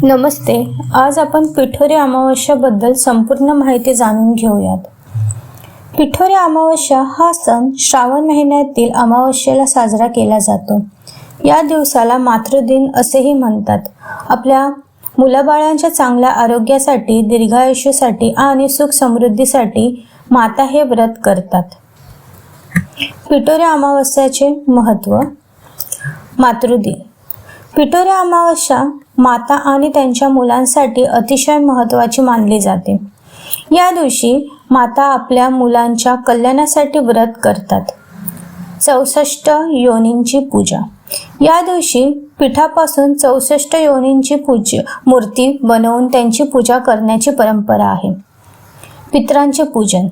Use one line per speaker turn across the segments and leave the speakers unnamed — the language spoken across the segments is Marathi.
नमस्ते. आज आपण पिठोरी अमावस्याबद्दल संपूर्ण माहिती जाणून घेऊयात. पिठोरी अमावस्या हा सण श्रावण महिन्यातील अमावस्येला साजरा केला जातो. या दिवसाला मातृदिन असेही म्हणतात. आपल्या मुलाबाळांच्या चांगल्या आरोग्यासाठी, दीर्घायुष्यासाठी आणि सुख समृद्धीसाठी माता हे व्रत करतात. पिठोरी अमावस्याचे महत्त्व. मातृदिन. पिठोरी अमावस्या माता आणि त्यांच्या मुलांसाठी अतिशय महत्त्वाची मानली जाते. या दिवशी माता आपल्या मुलांच्या कल्याणासाठी व्रत करतात. 64 योनींची पूजा. या दिवशी पिठापासून 64 योनींची मूर्ती बनवून त्यांची पूजा करण्याची परंपरा आहे. पितरांचे पूजन.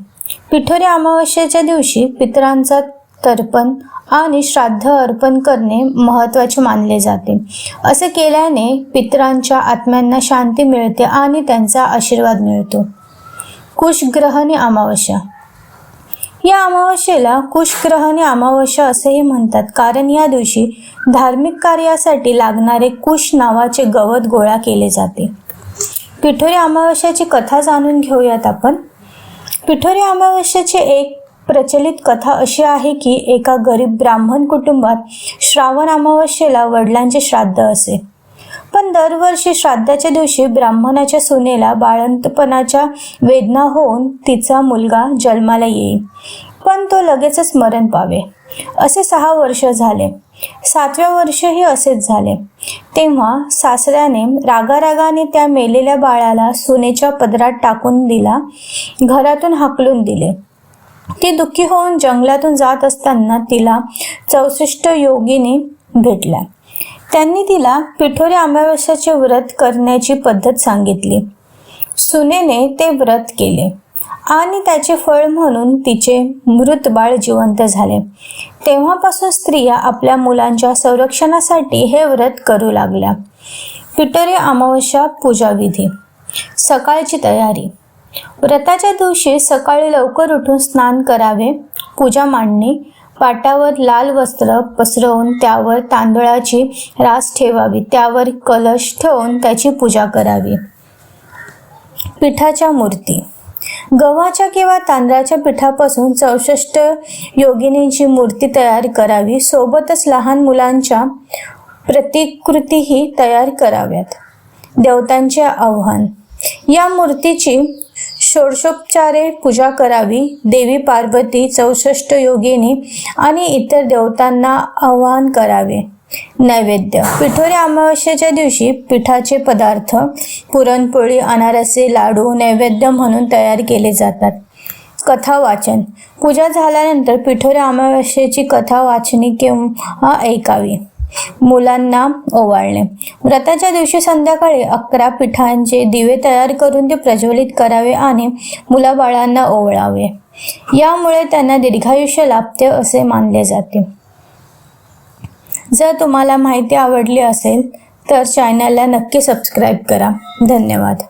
पिठोरी अमावस्येच्या दिवशी पितरांचा तर्पण आणि श्राद्ध अर्पण करणे महत्त्वाचे मानले जाते. असे केल्याने पितरांच्या आत्म्यांना शांती मिळते आणि त्यांचा आशीर्वाद मिळतो. कुशग्रहणी अमावस्या. या अमावस्येला कुशग्रहणी अमावस्या असेही म्हणतात, कारण या दिवशी धार्मिक कार्यासाठी लागणारे कुश नावाचे गवत गोळा केले जाते. पिठोरी अमावस्याची कथा जाणून घेऊयात आपण. पिठोरी अमावस्येची एक प्रचलित कथा अशी आहे की एका गरीब ब्राह्मण कुटुंबात श्रावण अमावस्येला वडिलांचे श्राद्ध असे. पण दरवर्षी श्राद्धाच्या दिवशी ब्राह्मणाच्या सुनेला बाळंतपणाच्या वेदना होऊन तिचा मुलगा जन्माला येईल, पण तो लगेचच मरण पावे. असे 6 वर्ष झाले. 7व्या वर्षही असेच झाले. तेव्हा सासऱ्याने रागारागाने त्या मेलेल्या बाळाला सुनेच्या पदरात टाकून दिला, घरातून हाकलून दिले. ती दुःखी होऊन जंगलातून जात असताना तिला 64 योगिनी भेटल्या. त्यांनी तिला पिठोरी अमावस्याचे व्रत करण्याची पद्धत सांगितली. सुनेने ते व्रत केले आणि त्याचे फळ म्हणून तिचे मृत बाळ जिवंत झाले. तेव्हापासून स्त्रिया आपल्या मुलांच्या संरक्षणासाठी हे व्रत करू लागल्या. पिठोरी अमावस्या पूजाविधी. सकाळची तयारी. व्रताच्या दिवशी सकाळी लवकर उठून स्नान करावे, पूजा मांडणी, पाटावर लाल वस्त्र पसरवून त्यावर तांदळाची रास ठेवावी, त्यावर कलश ठेवून त्याची पूजा करावी. पिठाच्या मूर्ती. गव्हाच्या किंवा तांदळाच्या पिठापासून 64 योगिनींची मूर्ती तयार करावी. सोबतच लहान मुलांच्या प्रतिकृतीही तयार कराव्यात. देवतांचे आवाहन. या मूर्तीची षोडशोपचारे पूजा करावी. देवी पार्वती, 64 योगिनी आणि इतर देवतांना आवाहन करावे. नैवेद्य. पिठोरी अमावस्येच्या दिवशी पिठाचे पदार्थ, पुरणपोळी, अनारसे, लाडू नैवेद्य म्हणून तयार केले जातात. कथा वाचन. पूजा झाल्यानंतर पिठोरी अमावस्येची कथा वाचनी किंवा ऐकावी. मुलांना ओवाळणे. व्रताच्या दिवशी संध्याकाळी 11 पिठांचे दिवे तयार करून ते प्रज्वलित करावे आणि मुलाबाळांना ओवाळावे. यामुळे त्यांना दीर्घायुष्य लाभते असे मानले जाते. जर तुम्हाला माहिती आवडली असेल तर चॅनलला नक्की सबस्क्राईब करा. धन्यवाद.